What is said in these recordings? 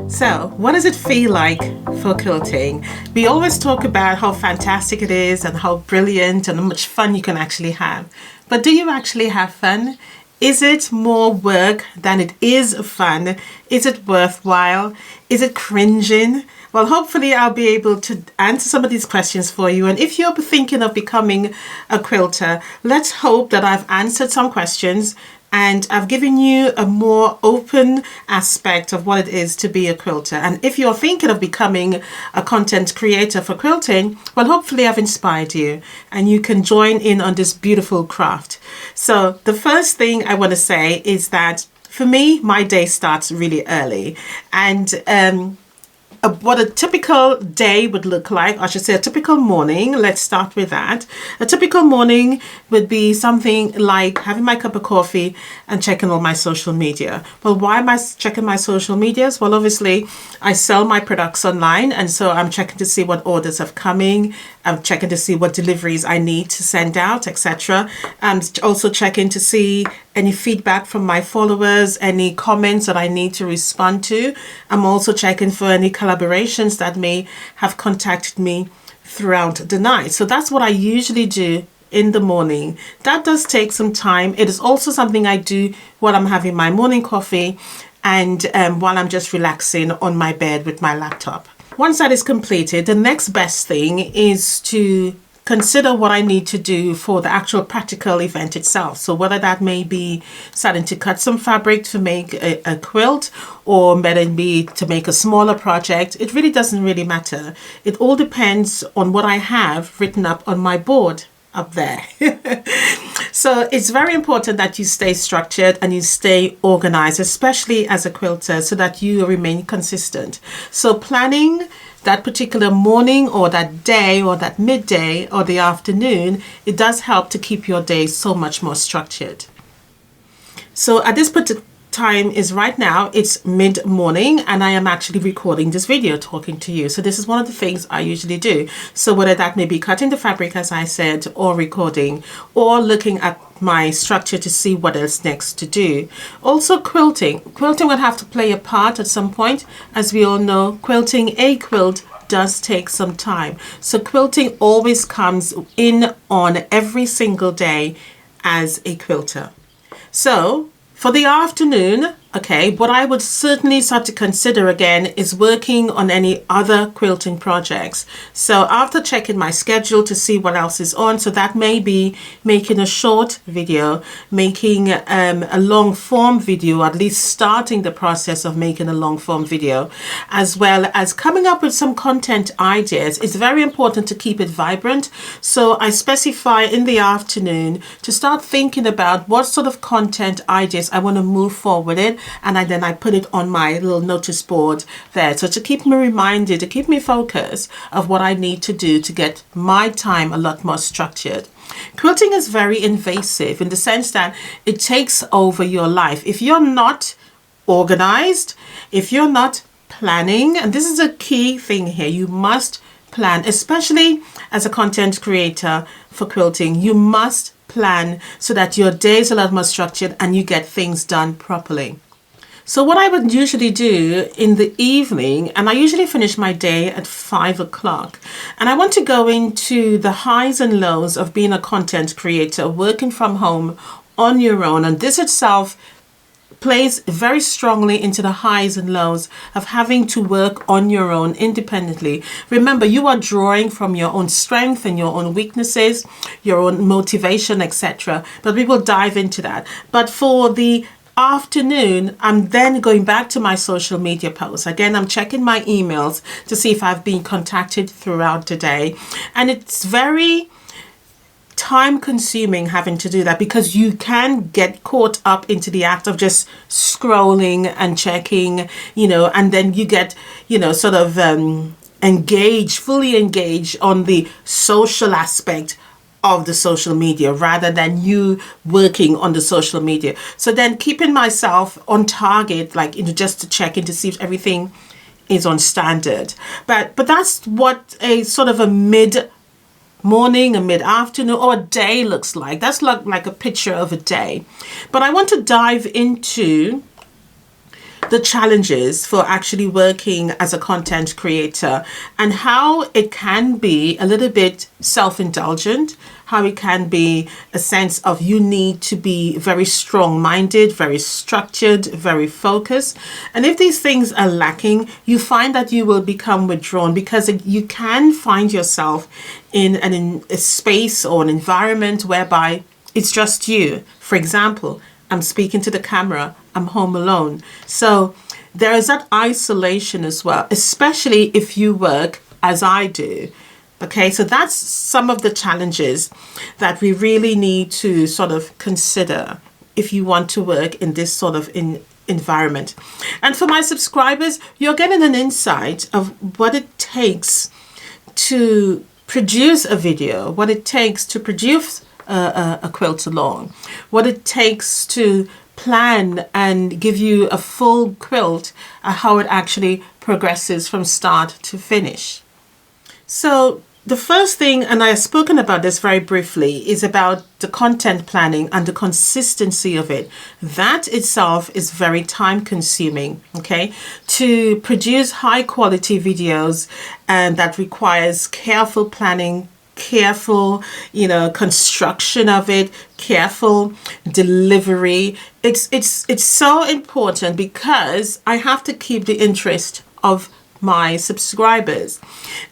So, what does it feel like for quilting? We always talk about how fantastic it is and how brilliant and how much fun you can actually have. But do you actually have fun? Is it more work than it is fun? Is it worthwhile? Is it cringing? Well, hopefully I'll be able to answer some of these questions for you. And if you're thinking of becoming a quilter, let's hope that I've answered some questions and I've given you a more open aspect of what it is to be a quilter. And if you're thinking of becoming a content creator for quilting, well, hopefully I've inspired you and you can join in on this beautiful craft. So the first thing I want to say is that for me, my day starts really early, and what a typical day would look like, I should say a typical morning. Let's start with that. A typical morning would be something like having my cup of coffee and checking all my social media. Well, why am I checking my social medias? Well, obviously I sell my products online, and so I'm checking to see what orders have coming. I'm checking to see what deliveries I need to send out, etc. I'm also checking to see any feedback from my followers, any comments that I need to respond to. I'm also checking for any collaborations that may have contacted me throughout the night. So that's what I usually do in the morning. That does take some time. It is also something I do while I'm having my morning coffee and while I'm just relaxing on my bed with my laptop. Once that is completed, the next best thing is to consider what I need to do for the actual practical event itself. So whether that may be starting to cut some fabric to make a quilt, or whether it be to make a smaller project, it really doesn't really matter. It all depends on what I have written up on my board up there. So it's very important that you stay structured and you stay organized, especially as a quilter, so that you remain consistent. So planning that particular morning or that day or that midday or the afternoon, it does help to keep your day so much more structured. So at this particular time is right now, it's mid-morning, and I am actually recording this video talking to you. So this is one of the things I usually do. So whether that may be cutting the fabric, as I said, or recording, or looking at my structure to see what else next to do. Also quilting. Quilting will have to play a part at some point. As we all know, quilting a quilt does take some time. So quilting always comes in on every single day as a quilter. So for the afternoon, okay, what I would certainly start to consider again is working on any other quilting projects. So after checking my schedule to see what else is on, so that may be making a short video, making a long form video, at least starting the process of making a long form video, as well as coming up with some content ideas. It's very important to keep it vibrant. So I specify in the afternoon to start thinking about what sort of content ideas I want to move forward in. And then I put it on my little notice board there. So to keep me reminded, to keep me focused of what I need to do to get my time a lot more structured. Quilting is very invasive in the sense that it takes over your life. If you're not organized, if you're not planning, and this is a key thing here, you must plan, especially as a content creator for quilting. You must plan so that your day is a lot more structured and you get things done properly. So what I would usually do in the evening, and I usually finish my day at 5 o'clock, and I want to go into the highs and lows of being a content creator, working from home on your own. And this itself plays very strongly into the highs and lows of having to work on your own independently. Remember, you are drawing from your own strength and your own weaknesses, your own motivation, etc. But we will dive into that. But for the afternoon, I'm then going back to my social media posts. Again, I'm checking my emails to see if I've been contacted throughout the day. And it's very time consuming having to do that, because you can get caught up into the act of just scrolling and checking, and then you get, sort of fully engaged on the social aspect of the social media rather than you working on the social media. So then keeping myself on target, just to check in to see if everything is on standard. But that's what a sort of a mid-morning, a mid-afternoon, or a day looks like. That's like a picture of a day. But I want to dive into the challenges for actually working as a content creator, and how it can be a little bit self-indulgent, how it can be a sense of you need to be very strong-minded, very structured, very focused. And if these things are lacking, you find that you will become withdrawn, because you can find yourself in a space or an environment whereby it's just you. For example, I'm speaking to the camera, I'm home alone. So there is that isolation as well, especially if you work as I do. Okay, so that's some of the challenges that we really need to sort of consider if you want to work in this sort of environment. And for my subscribers, you're getting an insight of what it takes to produce a video, what it takes to produce a quilt along, what it takes to plan and give you a full quilt, how it actually progresses from start to finish. So the first thing, and I have spoken about this very briefly, is about the content planning and the consistency of it. That itself is very time consuming, okay? To produce high quality videos, and that requires careful planning, careful, construction of it, careful delivery. It's so important, because I have to keep the interest of my subscribers,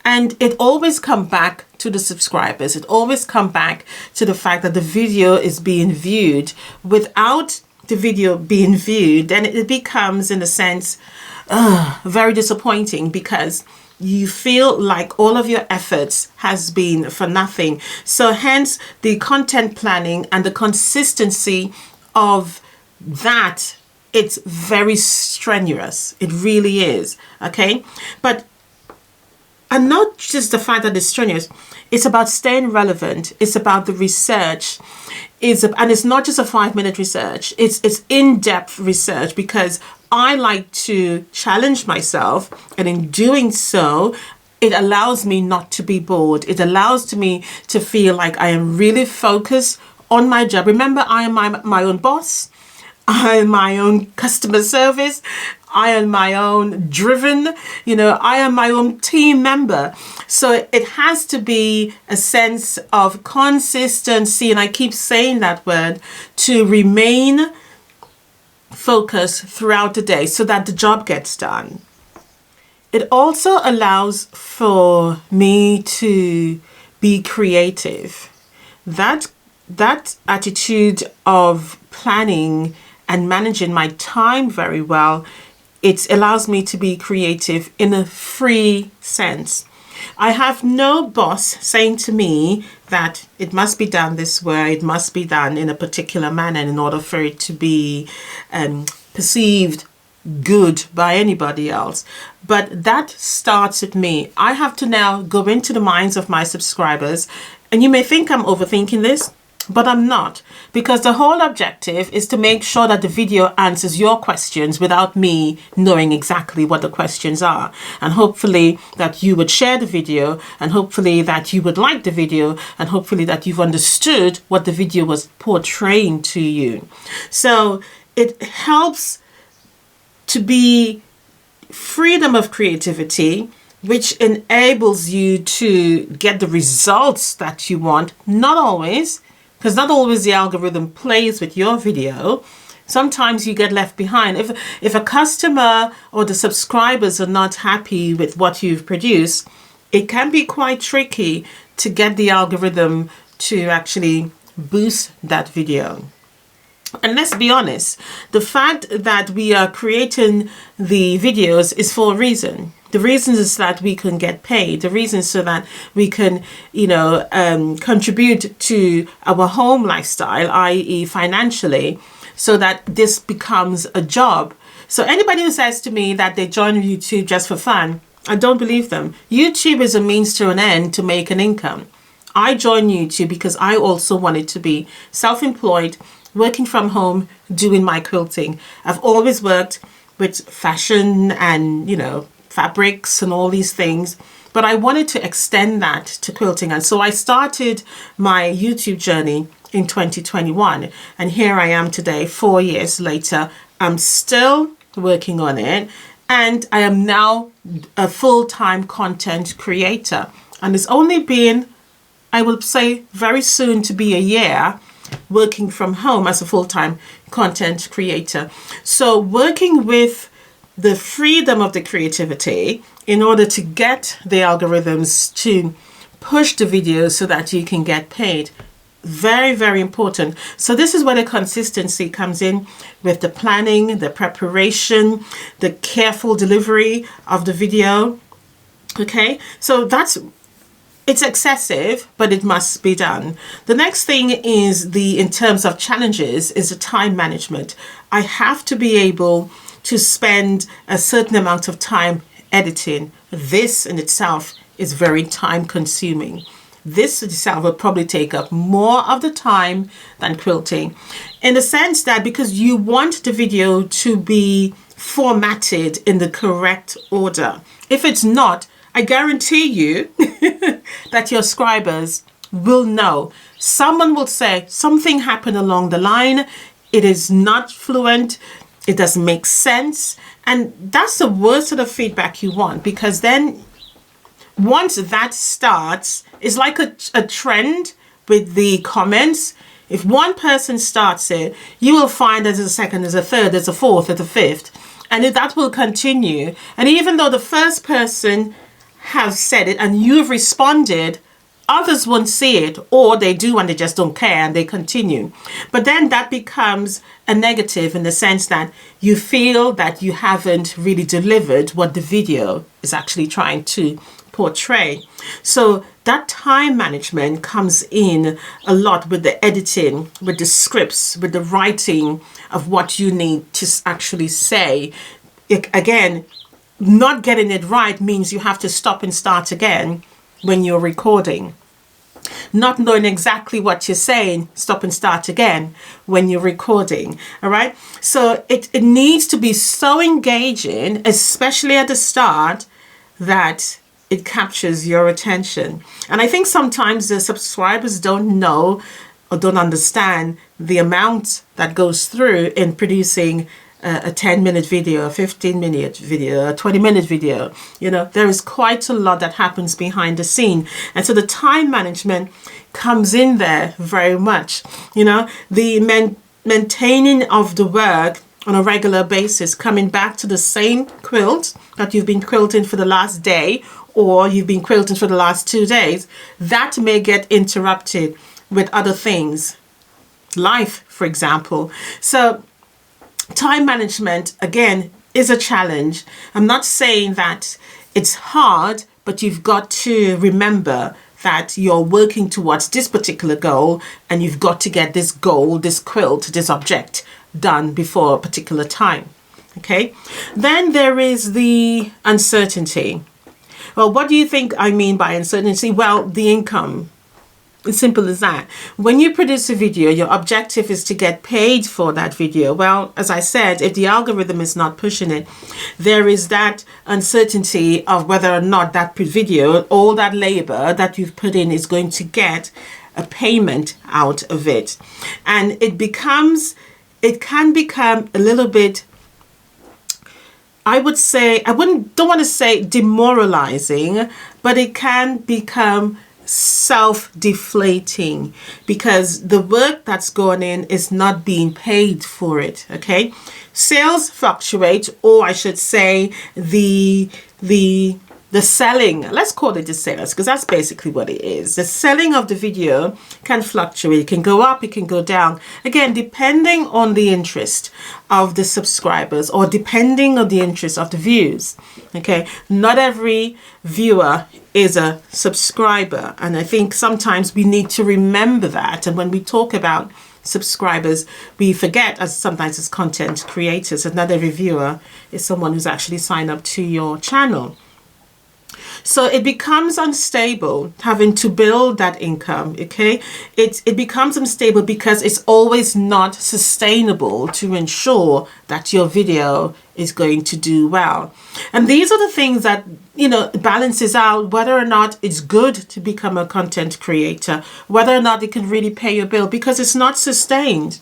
and it always come back to the subscribers. It always come back to the fact that the video is being viewed. Without the video being viewed, then it becomes, in a sense, very disappointing, because you feel like all of your efforts has been for nothing. So hence the content planning and the consistency of that, it's very strenuous. It really is. Okay. And not just the fact that it's strenuous, it's about staying relevant. It's about the research. And it's not just a 5-minute research. It's in-depth research, because I like to challenge myself, and in doing so, it allows me not to be bored. It allows me to feel like I am really focused on my job. Remember, I am my own boss. I am my own customer service. I am my own driven, I am my own team member. So it has to be a sense of consistency. And I keep saying that word, to remain focused throughout the day so that the job gets done. It also allows for me to be creative. That attitude of planning and managing my time very well, it allows me to be creative in a free sense. I have no boss saying to me that it must be done this way, it must be done in a particular manner in order for it to be perceived good by anybody else. But that starts with me. I have to now go into the minds of my subscribers, and you may think I'm overthinking this, but I'm not, because the whole objective is to make sure that the video answers your questions without me knowing exactly what the questions are. And hopefully that you would share the video, and hopefully that you would like the video, and hopefully that you've understood what the video was portraying to you. So it helps to be freedom of creativity, which enables you to get the results that you want. Not always, because not always the algorithm plays with your video. Sometimes you get left behind. If a customer or the subscribers are not happy with what you've produced, it can be quite tricky to get the algorithm to actually boost that video. And let's be honest, the fact that we are creating the videos is for a reason. The reason is that we can get paid. The reason is so that we can, contribute to our home lifestyle, i.e. financially, so that this becomes a job. So anybody who says to me that they join YouTube just for fun, I don't believe them. YouTube is a means to an end to make an income. I joined YouTube because I also wanted to be self-employed, working from home, doing my quilting. I've always worked with fashion and, fabrics and all these things, but I wanted to extend that to quilting. And so I started my YouTube journey in 2021. And here I am today, 4 years later. I'm still working on it, and I am now a full-time content creator. And it's only been, I will say, very soon to be a year working from home as a full-time content creator. So working with the freedom of the creativity in order to get the algorithms to push the videos so that you can get paid. Very, very important. So this is where the consistency comes in, with the planning, the preparation, the careful delivery of the video. Okay, so it's excessive, but it must be done. The next thing is in terms of challenges, is the time management. I have to be able to spend a certain amount of time editing. This in itself is very time consuming. This itself will probably take up more of the time than quilting, in the sense that because you want the video to be formatted in the correct order. If it's not, I guarantee you that your subscribers will know. Someone will say something happened along the line. It is not fluent. It doesn't make sense. And that's the worst sort of feedback you want, because then once that starts, it's like a trend with the comments. If one person starts it, you will find there's a second, there's a third, there's a fourth, there's a fifth. And that will continue. And even though the first person has said it and you've responded, others won't see it, or they do and they just don't care and they continue. But then that becomes a negative in the sense that you feel that you haven't really delivered what the video is actually trying to portray. So that time management comes in a lot with the editing, with the scripts, with the writing of what you need to actually say. Again, not getting it right means you have to stop and start again when you're recording. Not knowing exactly what you're saying, stop and start again when you're recording. All right. So it needs to be so engaging, especially at the start, that it captures your attention. And I think sometimes the subscribers don't know or don't understand the amount that goes through in producing a 10-minute video, a 15-minute video, a 20-minute video. You know, there is quite a lot that happens behind the scene. And so the time management comes in there very much. You know, the maintaining of the work on a regular basis, coming back to the same quilt that you've been quilting for the last day, or you've been quilting for the last 2 days, that may get interrupted with other things, life, for example. So time management, again, is a challenge. I'm not saying that it's hard, but you've got to remember that you're working towards this particular goal, and you've got to get this goal, this quilt, this object done before a particular time. Okay. Then there is the uncertainty. Well, what do you think I mean by uncertainty? Well, the income. As simple as that. When you produce a video, your objective is to get paid for that video. Well, as I said, if the algorithm is not pushing it, there is that uncertainty of whether or not that video, all that labor that you've put in, is going to get a payment out of it. And it can become a little bit, I would say, don't want to say demoralizing, but it can become self-deflating because the work that's going in is not being paid for it. Okay, sales fluctuate, or I should say the selling, let's call it the sales, because that's basically what it is. The selling of the video can fluctuate. It can go up, it can go down. Again, depending on the interest of the subscribers, or depending on the interest of the views. Okay, not every viewer is a subscriber. And I think sometimes we need to remember that. And when we talk about subscribers, we forget, sometimes as content creators, that not every viewer is someone who's actually signed up to your channel. So it becomes unstable having to build that income. Okay, it becomes unstable because it's always not sustainable to ensure that your video is going to do well. And these are the things that, you know, balances out whether or not it's good to become a content creator, whether or not it can really pay your bill, because it's not sustained.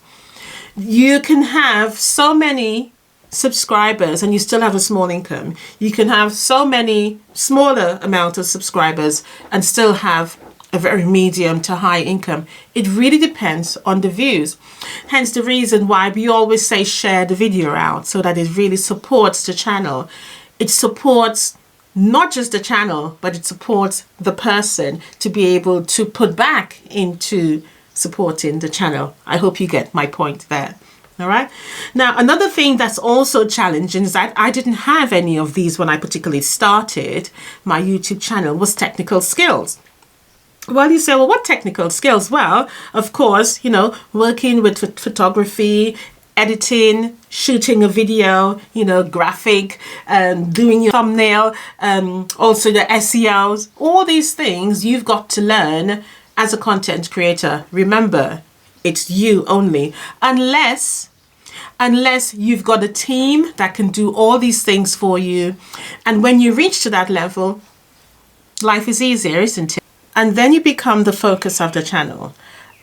You can have so many subscribers and you still have a small income. You can have so many smaller amount of subscribers and still have a very medium to high income. It really depends on the views. Hence the reason why we always say share the video out, so that it really supports the channel. It supports not just the channel, but it supports the person to be able to put back into supporting the channel. I hope you get my point there. All right. Now, another thing that's also challenging is that I didn't have any of these when I particularly started my YouTube channel, was technical skills. Well, you say, well, what technical skills? Well, of course, you know, working with photography, editing, shooting a video, you know, graphic, doing your thumbnail, also the SEOs, all these things you've got to learn as a content creator. Remember, it's you only, unless you've got a team that can do all these things for you. And when you reach to that level, life is easier, isn't it? And then you become the focus of the channel.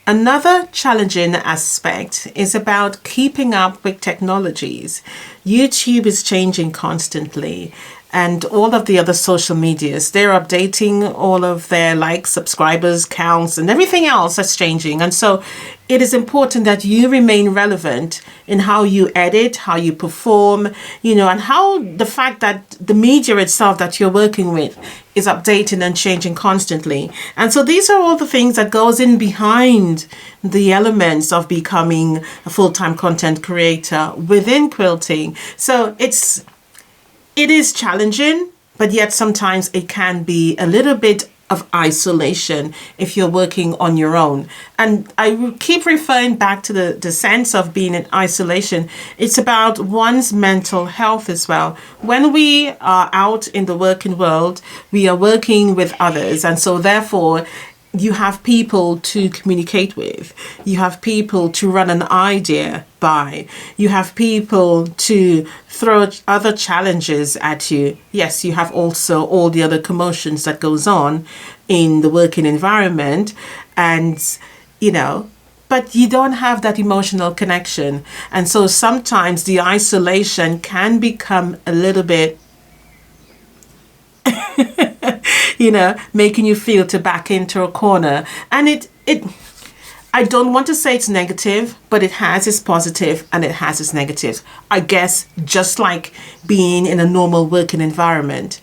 Another challenging aspect is about keeping up with technologies. YouTube is changing constantly, and all of the other social medias, they're updating all of their likes, subscribers, counts, and everything else that's changing. And so it is important that you remain relevant in how you edit, how you perform, you know, and how the fact that the media itself that you're working with is updating and changing constantly. And so these are all the things that goes in behind the elements of becoming a full-time content creator within quilting. So it is challenging, but yet sometimes it can be a little bit of isolation if you're working on your own. And I keep referring back to the sense of being in isolation. It's about one's mental health as well. When we are out in the working world, we are working with others. And so therefore, you have people to communicate with. You have people to run an idea by. You have people to throw other challenges at you. Yes, you have also all the other commotions that goes on in the working environment. And, you know, but you don't have that emotional connection. And so sometimes the isolation can become a little bit you know, making you feel to back into a corner. And I don't want to say it's negative, but it has its positive and it has its negatives. I guess just like being in a normal working environment,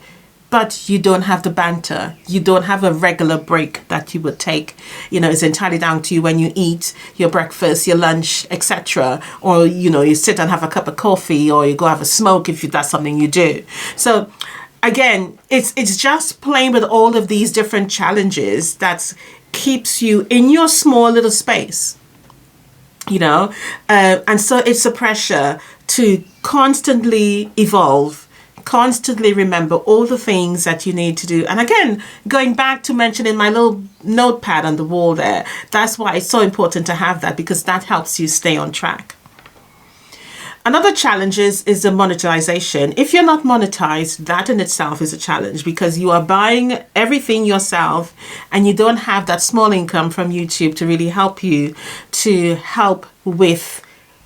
but you don't have the banter. You don't have a regular break that you would take. You know, it's entirely down to you when you eat your breakfast, your lunch, etc. Or, you know, you sit and have a cup of coffee, or you go have a smoke if that's something you do. So again, it's just playing with all of these different challenges that keeps you in your small little space, you know, and so it's a pressure to constantly evolve, constantly remember all the things that you need to do. And again, going back to mentioning my little notepad on the wall there, that's why it's so important to have that, because that helps you stay on track. Another challenge is the monetization. If you're not monetized, that in itself is a challenge, because you are buying everything yourself and you don't have that small income from YouTube to really help you to help with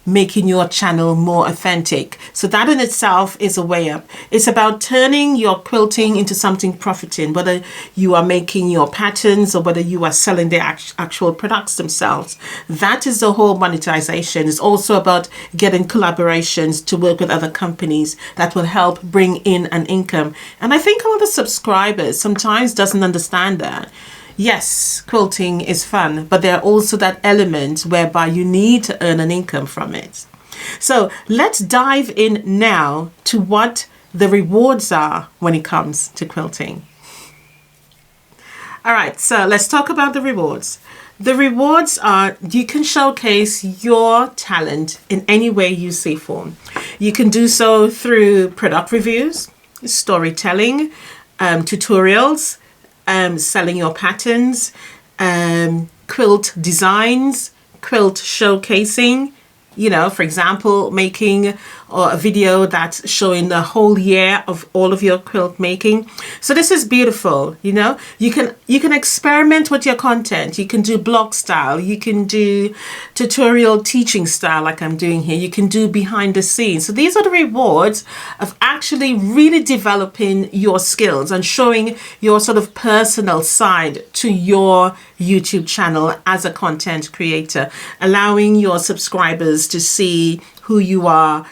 making your channel more authentic. So that in itself is a way up. It's about turning your quilting into something profiting, whether you are making your patterns or whether you are selling the actual products themselves. That is the whole monetization. It's also about getting collaborations to work with other companies that will help bring in an income. And I think all the subscribers sometimes doesn't understand that. Yes, quilting is fun, but there are also that element whereby you need to earn an income from it. So let's dive in now to what the rewards are when it comes to quilting. All right, so let's talk about the rewards. The rewards are, you can showcase your talent in any way you see fit. You can do so through product reviews, storytelling, tutorials, selling your patterns, quilt designs, quilt showcasing, you know, for example, making or a video that's showing the whole year of all of your quilt making. So this is beautiful. You know, you can experiment with your content. You can do blog style, you can do tutorial teaching style like I'm doing here, you can do behind the scenes. So these are the rewards of actually really developing your skills and showing your sort of personal side to your YouTube channel as a content creator, allowing your subscribers to see who you are,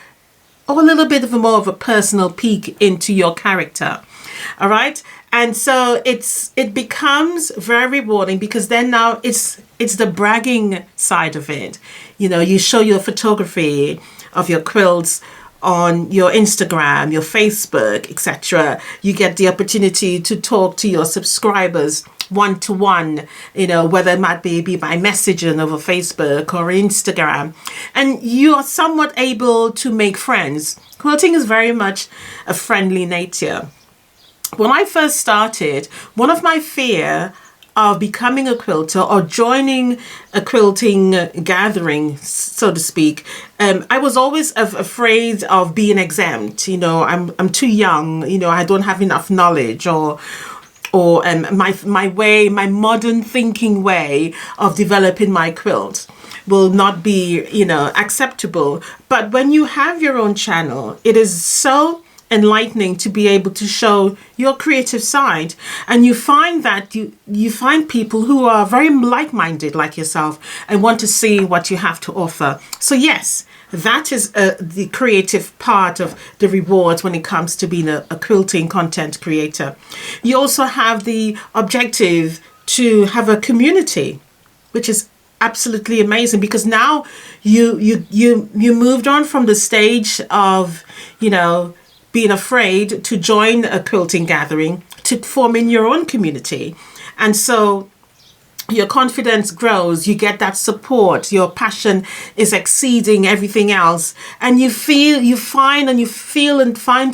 or a little bit of more of a personal peek into your character. All right. And so it becomes very rewarding, because then now it's the bragging side of it. You know, you show your photography of your quilts on your Instagram, your Facebook, etc. You get the opportunity to talk to your subscribers one-to-one, you know, whether it might be by messaging over Facebook or Instagram, and you are somewhat able to make friends. Quilting is very much a friendly nature. When I first started, one of my fear of becoming a quilter or joining a quilting gathering, so to speak, I was always afraid of being exempt. You know, I'm too young. You know, I don't have enough knowledge, or my modern thinking way of developing my quilt will not be, you know, acceptable. But when you have your own channel, it is so enlightening to be able to show your creative side, and you find that you find people who are very like-minded like yourself and want to see what you have to offer. So yes, that is the creative part of the rewards when it comes to being a quilting content creator. You also have the objective to have a community, which is absolutely amazing, because now you moved on from the stage of, you know, being afraid to join a quilting gathering to forming your own community. And so your confidence grows, you get that support, your passion is exceeding everything else, and you find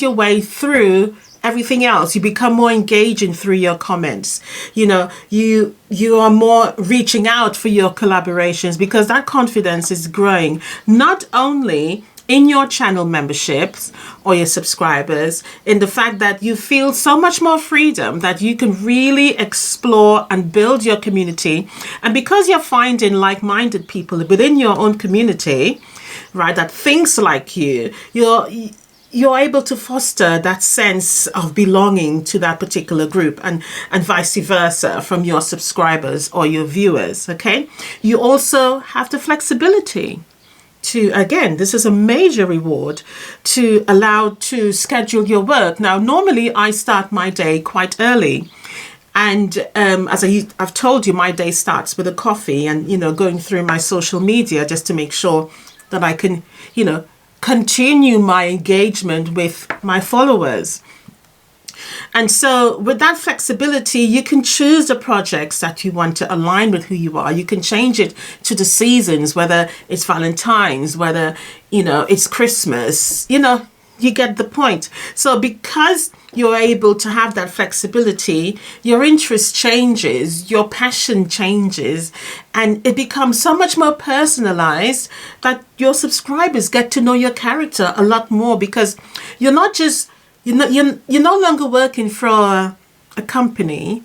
your way through everything else. You become more engaging through your comments. You know, you are more reaching out for your collaborations, because that confidence is growing, not only in your channel memberships or your subscribers, in the fact that you feel so much more freedom that you can really explore and build your community. And because you're finding like-minded people within your own community, right, that thinks like you're able to foster that sense of belonging to that particular group, and vice versa from your subscribers or your viewers. Okay. You also have the flexibility to, again, this is a major reward, to allow to schedule your work. Now, normally I start my day quite early. And as I've told you, my day starts with a coffee and, you know, going through my social media just to make sure that I can, you know, continue my engagement with my followers. And so with that flexibility, you can choose the projects that you want to align with who you are. You can change it to the seasons, whether it's Valentine's, whether, you know, it's Christmas, you know, you get the point. So because you're able to have that flexibility, your interest changes, your passion changes, and it becomes so much more personalized that your subscribers get to know your character a lot more, because you're not just you're no longer working for a company,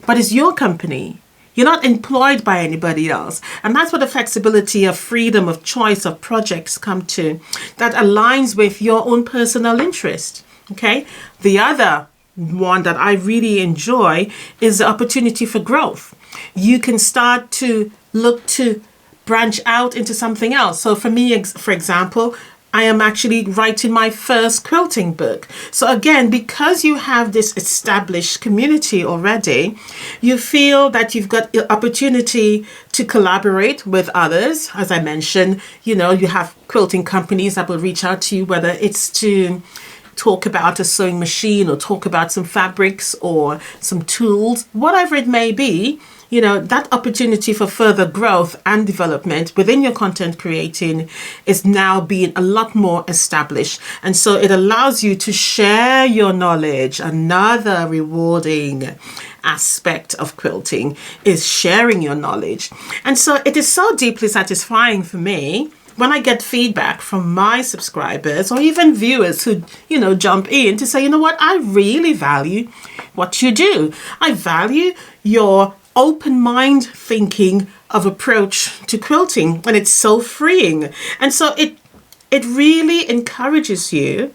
but it's your company. You're not employed by anybody else. And that's what the flexibility of freedom of choice of projects come to, that aligns with your own personal interest. Okay. The other one that I really enjoy is the opportunity for growth. You can start to look to branch out into something else. So for me, for example, I am actually writing my first quilting book. So again, because you have this established community already, you feel that you've got the opportunity to collaborate with others. As I mentioned, you know, you have quilting companies that will reach out to you, whether it's to talk about a sewing machine or talk about some fabrics or some tools, whatever it may be. You know, that opportunity for further growth and development within your content creating is now being a lot more established. And so it allows you to share your knowledge. Another rewarding aspect of quilting is sharing your knowledge. And so it is so deeply satisfying for me when I get feedback from my subscribers or even viewers who, jump in to say, you know what, I really value what you do. I value your open mind thinking of approach to quilting, and it's so freeing. And so it really encourages you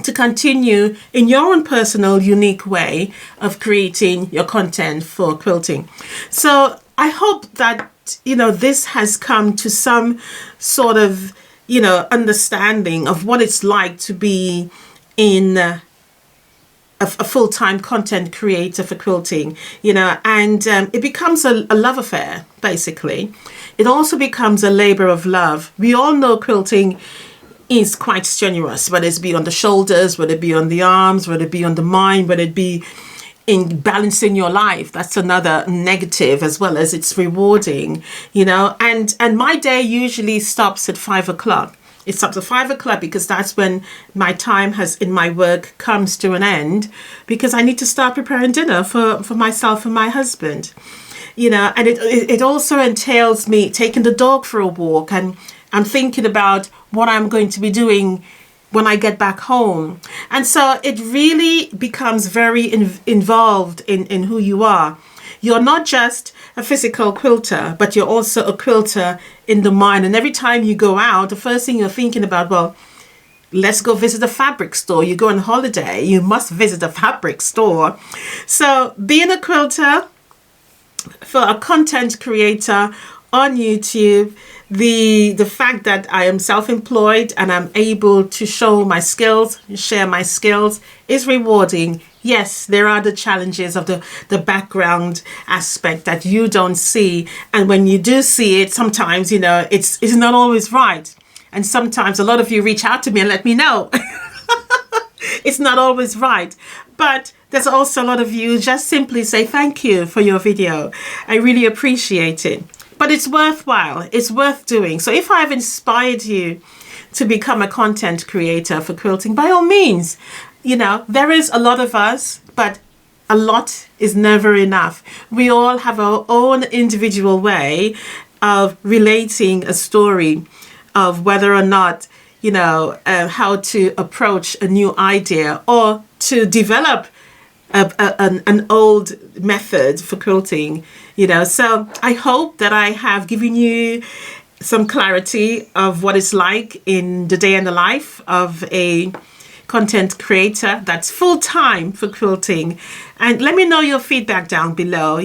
to continue in your own personal, unique way of creating your content for quilting. So I hope that, this has come to some sort of, understanding of what it's like to be in a full-time content creator for quilting, and it becomes a love affair, basically. It also becomes a labor of love. We all know quilting is quite strenuous, whether it be on the shoulders, whether it be on the arms, whether it be on the mind, whether it be in balancing your life. That's another negative, as well as it's rewarding, and my day usually stops at 5 o'clock. It stops at 5 o'clock because that's when my time in my work comes to an end, because I need to start preparing dinner for myself and my husband, and it also entails me taking the dog for a walk, and I'm thinking about what I'm going to be doing when I get back home. And so it really becomes very involved in who you are. You're not just a physical quilter, but you're also a quilter in the mind. And every time you go out, the first thing you're thinking about, well, let's go visit a fabric store. You go on holiday, you must visit a fabric store. So being a quilter, for a content creator on YouTube, the fact that I am self-employed and I'm able to show my skills, share my skills, is rewarding. Yes, there are the challenges of the background aspect that you don't see. And when you do see it, sometimes, it's not always right. And sometimes a lot of you reach out to me and let me know. It's not always right. But there's also a lot of you just simply say thank you for your video. I really appreciate it. But it's worthwhile. It's worth doing. So if I've inspired you to become a content creator for quilting, by all means, there is a lot of us, but a lot is never enough. We all have our own individual way of relating a story, of whether or not, how to approach a new idea or to develop an old method for quilting, So I hope that I have given you some clarity of what it's like in the day in the life of a content creator that's full-time for quilting. And let me know your feedback down below.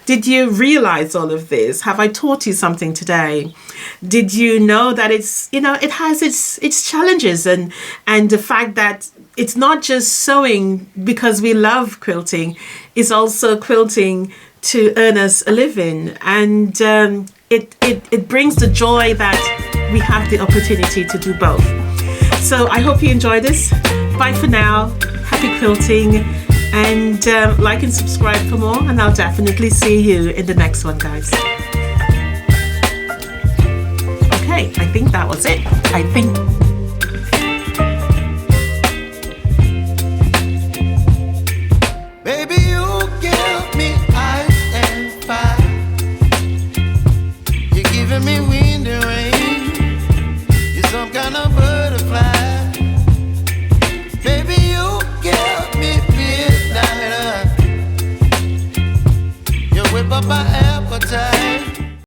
Did you realize all of this? Have I taught you something today? Did you know that it's, it has its challenges, and the fact that it's not just sewing because we love quilting, it's also quilting to earn us a living. And it brings the joy that we have the opportunity to do both. So I hope you enjoyed this. Bye for now. Happy quilting, and like and subscribe for more, and I'll definitely see you in the next one, guys. Okay, I think that was it.